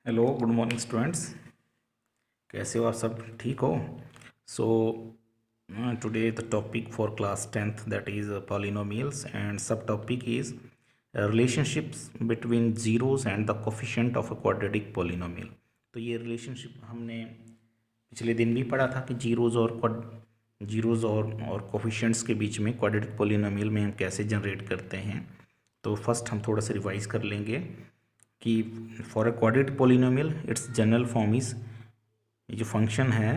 Hello good morning students. कैसे हो आप सब? ठीक हो? So today the topic for class 10th that is polynomials and subtopic is relationships between zeros and the coefficient of a quadratic polynomial. तो ये relationship हमने पिछले दिन भी पढ़ा था कि जीरोज़ और कोफिशिएंट्स के बीच में क्वाड्रेटिक पॉलिनोमियल में हम कैसे जनरेट करते हैं। तो फर्स्ट हम थोड़ा सा रिवाइज कर लेंगे कि for a quadratic polynomial it's general form is, ये जो फंक्शन है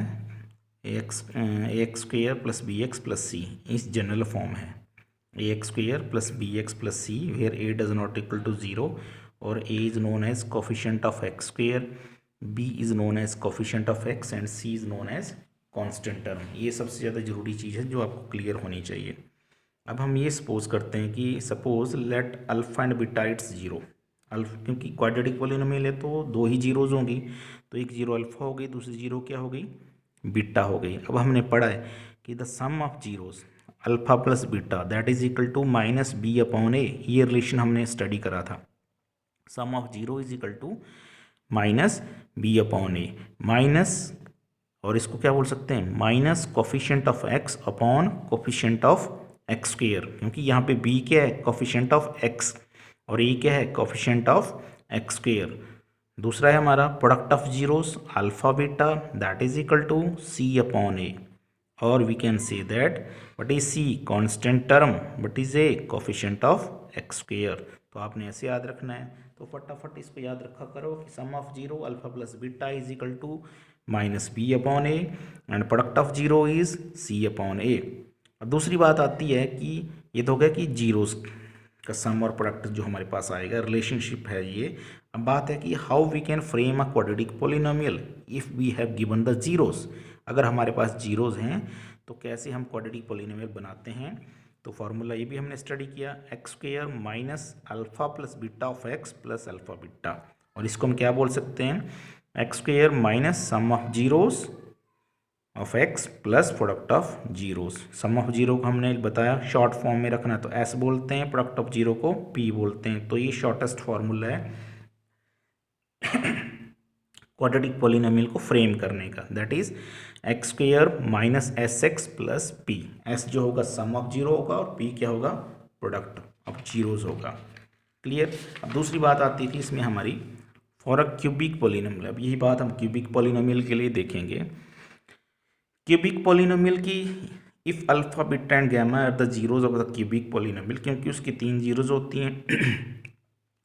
a x square plus b x plus c इस जनरल फॉर्म है a x square plus b x plus c where a does not equal to zero और a is known as coefficient of x square, b is known as coefficient of x and c is known as constant term. ये सबसे ज़्यादा ज़रूरी चीज़ है जो आपको clear होनी चाहिए। अब हम ये सपोज करते हैं कि suppose let alpha and beta it's zero. क्योंकि क्वाड्रेटिक पॉलिनोमियल है तो दो ही जीरोज होंगी, तो एक जीरो अल्फा हो गई, दूसरी जीरो क्या हो गई? बीटा हो गई। अब हमने पढ़ा है कि the sum of zeros alpha plus beta that is equal to minus b upon a. ये रिलेशन हमने स्टडी करा था। Sum of zero is equal to minus b upon a minus, और इसको क्या बोल सकते हैं? Minus coefficient of x upon coefficient of x square, क्योंकि यहाँ पे बी क्या है? कोफिशिएंट ऑफ एक्स और ए क्या है? Coefficient of x square. दूसरा है हमारा product of zeros alpha beta that is equal to c upon a, और we can say that what is c? Constant term, what is A? Coefficient of x square. तो आपने ऐसे याद रखना है। तो फटाफट इसको याद रखा करो कि sum of zero alpha plus beta is equal to minus b upon a and product of zero is c upon a. अब दूसरी बात आती है कि ये तो हो गया कि जीरोस का सम और प्रोडक्ट जो हमारे पास आएगा, रिलेशनशिप है ये। अब बात है कि how we can frame a quadratic polynomial if we have given the zeros. अगर हमारे पास जीरोस हैं तो कैसे हम क्वाड्रेटिक पॉलिनोमियल बनाते हैं? तो फार्मूला ये भी हमने स्टडी किया, x square minus alpha plus beta of x plus alpha beta, और इसको हम क्या बोल सकते हैं? X square minus sum of zeros of x plus product of zeros. Sum of zero को हमने बताया शॉर्ट फॉर्म में रखना, तो एस बोलते हैं, प्रोडक्ट ऑफ जीरो को पी बोलते हैं। तो ये शॉर्टेस्ट फॉर्मूला है क्वाड्रेटिक पॉलिनोमियल को फ्रेम करने का, that is x square minus S x plus P. S जो होगा सम ऑफ जीरो होगा और पी क्या होगा? प्रोडक्ट ऑफ जीरोस होगा। क्लियर? अब दूसरी बात आती थी इसमें हमारी फॉर अ क्यूबिक पॉलिनोमियल। अब यही बात हम क्यूबिक पॉलिनोमियल के लिए देखेंगे। क्यूबिक पॉलिनोमियल की if alpha beta and gamma are the zeros of the cubic polynomial, क्योंकि उसकी तीन जीरोज होती हैं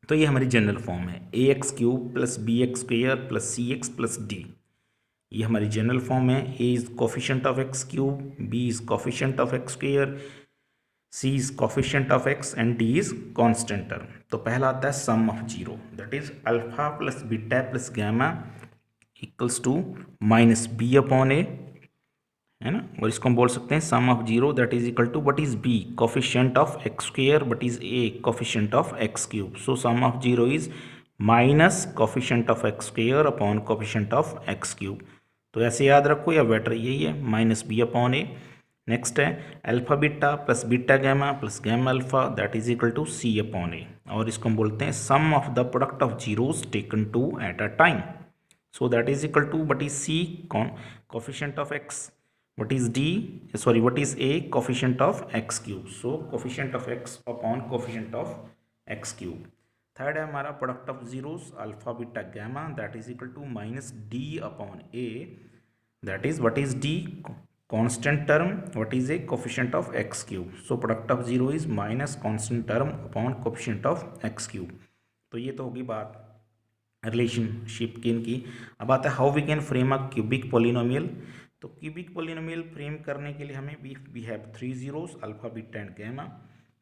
तो ये हमारी जनरल फॉर्म है a x cube plus b x square plus c x plus d. ये हमारी जनरल फॉर्म है। A is coefficient of x cube, b is coefficient of x square, c is coefficient of x and d is constant term. तो पहला आता है sum of zero, that is alpha plus beta plus gamma equals to minus b upon a, है ना। और इसको हम बोल सकते हैं sum of zero that is equal to what is b? Coefficient of x square, what is A? Coefficient of x cube. So sum of zero is minus coefficient of x square upon coefficient of x cube. तो ऐसे याद रखो या better यही है, minus b upon a. Next है alpha beta plus beta gamma plus gamma alpha that is equal to c upon a, और इसको हम बोलते हैं sum of the product of zeros taken two at a time. So that is equal to what is c? Coefficient of x, what is d, sorry, what is a? Coefficient of x cube. So coefficient of x upon coefficient of x cube. Third है हमारा product of zeros alpha beta gamma that is equal to minus D upon A, that is what is D? Constant term, what is A? Coefficient of x cube. So product of zero is minus constant term upon coefficient of x cube. तो ये तो होगी बात relationship की इनकी। अब आता है how we can frame a cubic polynomial. तो क्यूबिक पॉलिनोमियल फ्रेम करने के लिए हमें we have three zeros alpha beta and gamma.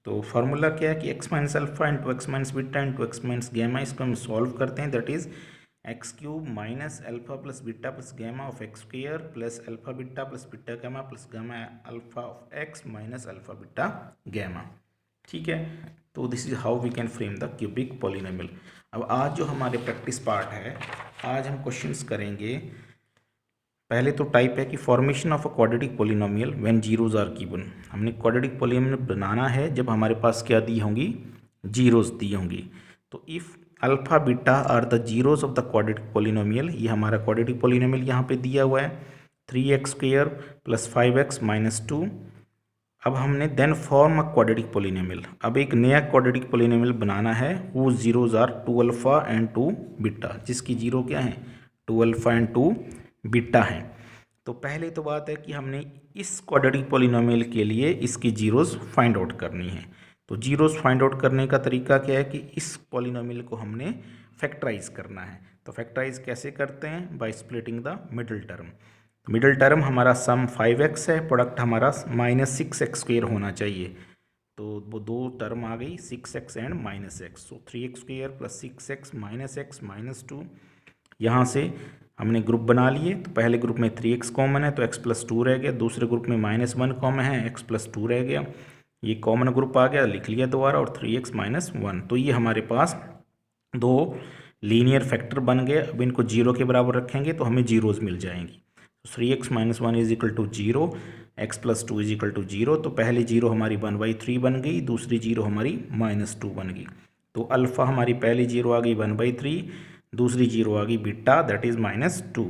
तो फार्मूला क्या है कि x minus alpha into x minus beta into x minus gamma, इसको हम सॉल्व करते हैं, that is x cube minus alpha plus beta plus gamma of x square plus alpha beta plus beta gamma plus gamma alpha of x minus alpha beta gamma. ठीक है, तो this is how we can frame the cubic polynomial. अब आज जो हमारे practice part है, आज हम क्वेश्चंस करेंगे। पहले तो टाइप है कि formation of a quadratic polynomial when zeros are given. हमने क्वाड्रेटिक पॉलिनोमियल बनाना है जब हमारे पास क्या दी होंगी? जीरोज दी होंगी। तो if alpha beta are the zeros of the quadratic polynomial. ये हमारा क्वाड्रेटिक पोलिनोमियल यहाँ पे दिया हुआ है 3x² + 5x - 2। अब हमने then form a quadratic polynomial. अब एक नया क्वाड्रेटिक पोलिनोमियल बनाना है वो zeros are 2 alpha and 2 beta, जिसकी जीरो क्या है 2 अल्फा एंड 2 बीटा है। तो पहले तो बात है कि हमने इस क्वाड्रेटिक पोलिनोमियल के लिए इसकी जीरोज फाइंड आउट करनी है। तो जीरोज फाइंड आउट करने का तरीका क्या है कि इस पोलिनोमियल को हमने फैक्टराइज करना है। तो फैक्टराइज कैसे करते हैं, by splitting the middle term. Middle term हमारा सम 5x है, प्रोडक्ट हमारा -6x² होना चाहिए। तो वो दो टर्म आ गई 6x and -x। So 3x² + 6x - x - 2। यहाँ से हमने ग्रुप बना लिए। तो पहले ग्रुप में 3x कॉमन है तो x + 2 रह गया, दूसरे ग्रुप में -1 कॉमन है x + 2 रह गया। ये कॉमन ग्रुप आ गया, लिख लिया दोबारा, और 3x - 1। तो ये हमारे पास दो लीनियर फैक्टर बन गए। अब इनको जीरो के बराबर रखेंगे तो हमें जीरोज मिल जाएंगी। 3x - 1 = 0, x + 2 = 0। तो पहली जीरो हमारी 1/3 बन गई, दूसरी जीरो हमारी -2 बन गई। तो अल्फ़ा हमारी पहली जीरो आ गई 1/3, दूसरी जीरो आ गई बीटा दैट इज़ -2।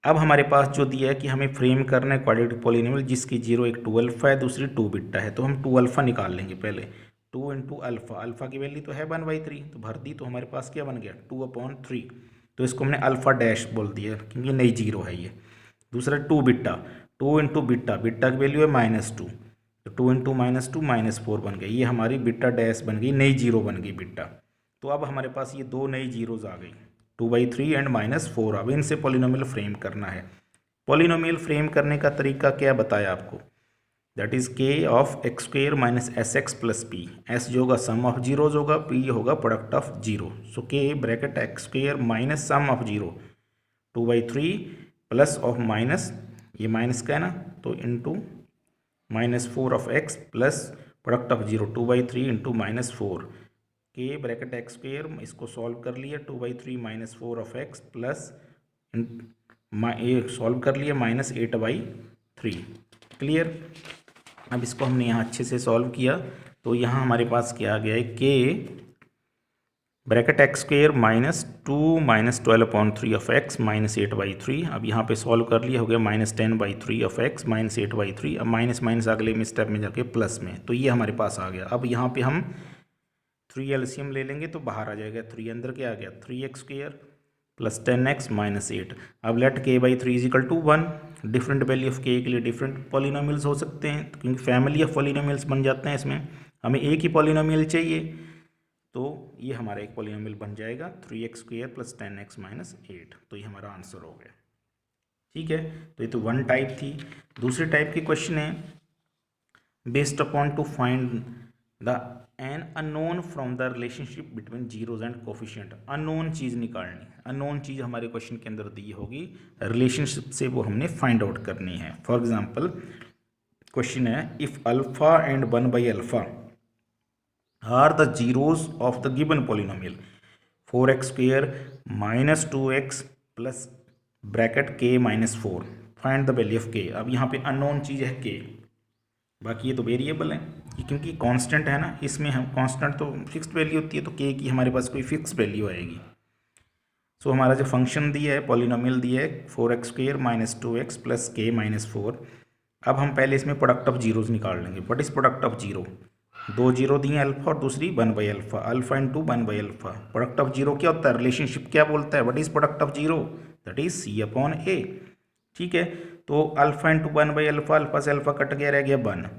अब हमारे पास जो दिया है कि हमें फ्रेम करना है क्वाड्रेटिक पोलिनोमियल जिसकी जीरो एक 2 अल्फ़ा है, दूसरी 2 बीटा है। तो हम 2 अल्फ़ा निकाल लेंगे पहले। 2 × अल्फ़ा, अल्फ़ा की वैल्यू तो है 1/3, तो भर दी। तो हमारे पास क्या बन गया 2/3। तो इसको हमने अल्फ़ा डैश बोल दिया क्योंकि नई जीरो है ये। दूसरा 2 बीटा, 2 × बीटा, बीटा की वैल्यू है -2, तो 2 × -2 -4 बन गई। ये हमारी बीटा डैश बन गई, नई जीरो बन गई बीटा। तो अब हमारे पास ये दो नई जीरोज आ गई 2/3 एंड -4। अब इनसे पॉलिनोमियल फ्रेम करना है। पॉलिनोमियल फ्रेम करने का तरीका क्या बताया आपको, that is k of x² - sx + p। s जो होगा सम ऑफ जीरोज होगा, p होगा product of zero. So k bracket x² - sum of zero 2/3 plus of minus, ये माइनस का है ना, तो into -4 of x plus product of zero 2/3 × -4 k bracket x², इसको सॉल्व कर लिया 2/3 - 4 ऑफ x प्लस ये सॉल्व कर लिया -8/3। क्लियर। अब इसको हमने यहाँ अच्छे से सॉल्व किया तो यहाँ हमारे पास क्या आ गया है k bracket x² - 2 - 12/3 of x -8/3। अब यहाँ पे सॉल्व कर लिया, हो गया -10/3 ऑफ x -8/3। अब माइनस माइनस अगले में स्टेप में जाके प्लस में, तो ये हमारे पास आ गया। अब यहाँ पे हम 3 एलसीएम ले लेंगे तो बाहर आ जाएगा 3, अंदर क्या आ गया 3x² + 10x - 8। अब let k/3 = 1। Different value of k के लिए डिफरेंट पॉलिनोमियल्स हो सकते हैं, क्योंकि फैमिली ऑफ पॉलिनोमियल्स बन जाते हैं इसमें। हमें एक ही पॉलिनोमियल चाहिए, तो ये हमारा एक पॉलिनोमियल बन जाएगा 3x² + 10x - 8। तो ये हमारा आंसर हो गया। ठीक है, तो ये तो वन टाइप थी। दूसरी टाइप की क्वेश्चन है based upon to find the an unknown from the relationship between zeros and coefficient. Unknown चीज़ निकालनी, अननोन चीज़ हमारे क्वेश्चन के अंदर दी होगी, रिलेशनशिप से वो हमने फाइंड आउट करनी है। फॉर एग्जांपल क्वेश्चन है if alpha and 1/α are the zeros of the given polynomial 4x² - 2x plus bracket k - 4, find the value of k। अब यहाँ पे अननोन चीज़ है k, बाकी ये तो वेरिएबल है क्योंकि कांस्टेंट है ना, इसमें हम कांस्टेंट तो फिक्स्ड वैल्यू होती है, तो k की हमारे पास कोई फिक्स वैल्यू आएगी। सो हमारा जो फंक्शन दिया है, पॉलिनोमियल दिया है 4x² - 2x प्लस k - 4। अब हम पहले इसमें प्रोडक्ट ऑफ जीरोज निकाल लेंगे। What is product of zero, दो जीरो दी हैं अल्फा और दूसरी 1/α, alpha into 1/α। Product of zero क्या होता है, रिलेशनशिप क्या बोलता है, what is product of zero, that is c/a। ठीक है, तो अल्फा इंटू 1/α, अल्फा से अल्फा कट गया, रह गया 1।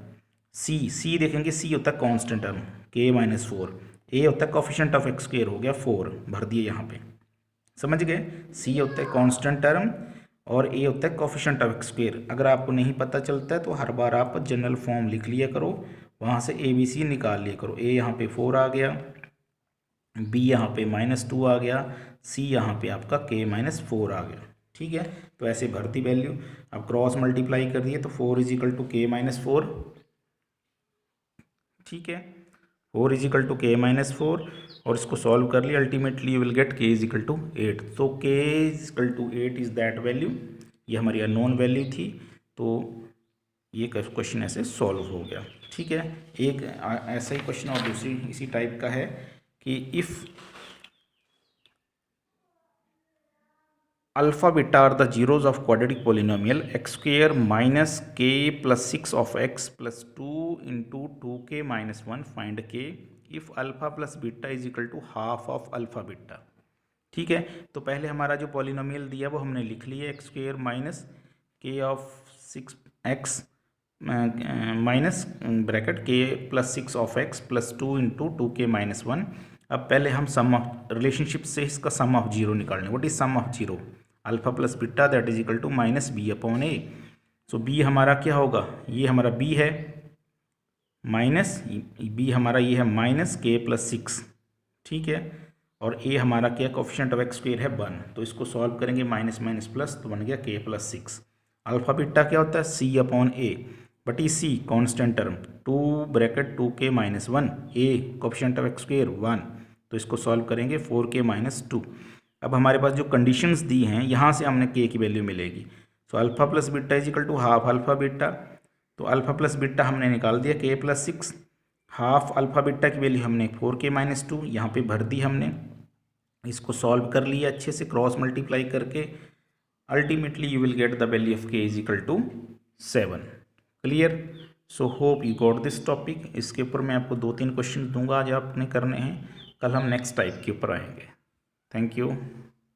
सी देखेंगे, सी होता है कांस्टेंट टर्म k - 4, ए होता है कोफिशिएंट ऑफ x² हो गया 4, भर दिए यहाँ पे, समझ गए। सी होता है कांस्टेंट टर्म और ए होता है कोफिशिएंट ऑफ x²। अगर आपको नहीं पता चलता है तो हर बार आप जनरल फॉर्म लिख लिया करो, वहाँ से ABC निकाल लिया करो। ए यहाँ पे 4 आ गया, बी यहाँ पे -2 आ गया, सी यहाँ पे आपका k - 4 आ गया। ठीक है, तो ऐसे भरती वैल्यू, अब क्रॉस मल्टीप्लाई कर दिए तो 4 = k - 4। ठीक है, 4 = k - 4 और इसको सॉल्व कर लिया, ultimately you will gate k = 8। तो k = 8 इज़ दैट वैल्यू। ये हमारी अननोन वैल्यू थी, तो ये क्वेश्चन ऐसे सॉल्व हो गया। ठीक है, एक ऐसा ही क्वेश्चन और दूसरी इसी टाइप का है कि if alpha beta are the zeros of quadratic polynomial x square minus k plus 6 of x plus 2 into 2k minus 1 find k if alpha plus beta is equal to half of alpha beta. ठीक है, तो पहले हमारा जो polynomial दिया वो हमने लिख लिया x square minus k of 6x minus bracket k plus 6 of x plus 2 into 2k minus 1। अब पहले हम सम ऑफ रिलेशनशिप से इसका सम ऑफ जीरो निकालने। What is sum of zero? Alpha plus beta that is equal to minus b upon a. So b हमारा क्या होगा? ये हमारा बी है माइनस बी हमारा ये है माइनस के प्लस 6। ठीक है, और ए हमारा क्या कोफिशिएंट ऑफ एक्स स्क्वेयर है 1, तो इसको सॉल्व करेंगे माइनस माइनस प्लस तो बन गया के प्लस 6। अल्फा बीटा क्या होता है? सी अपॉन ए, बट ई c constant term 2 bracket 2k minus 1, a coefficient of x square 1, तो इसको सॉल्व करेंगे 4k माइनस 2। अब हमारे पास जो कंडीशंस दी हैं यहाँ से हमने k की वैल्यू मिलेगी। So alpha plus beta is equal to half alpha beta, तो अल्फा प्लस बीटा हमने निकाल दिया k plus 6, half alpha beta की वैल्यू हमने 4k माइनस 2 यहाँ पे भर दी हमने। इसको सॉल्व कर लिया अच्छे से क्रॉस मल्टीप्लाई करके। Ultimately you will get the value of k is equal to 7। Clear? So hope you got this topic. इसके ऊपर मैं आपको 2-3 क्वेश्चन दूंगा आज आपने करने हैं, कल हम नेक्स्ट टाइप के ऊपर आएंगे। Thank you.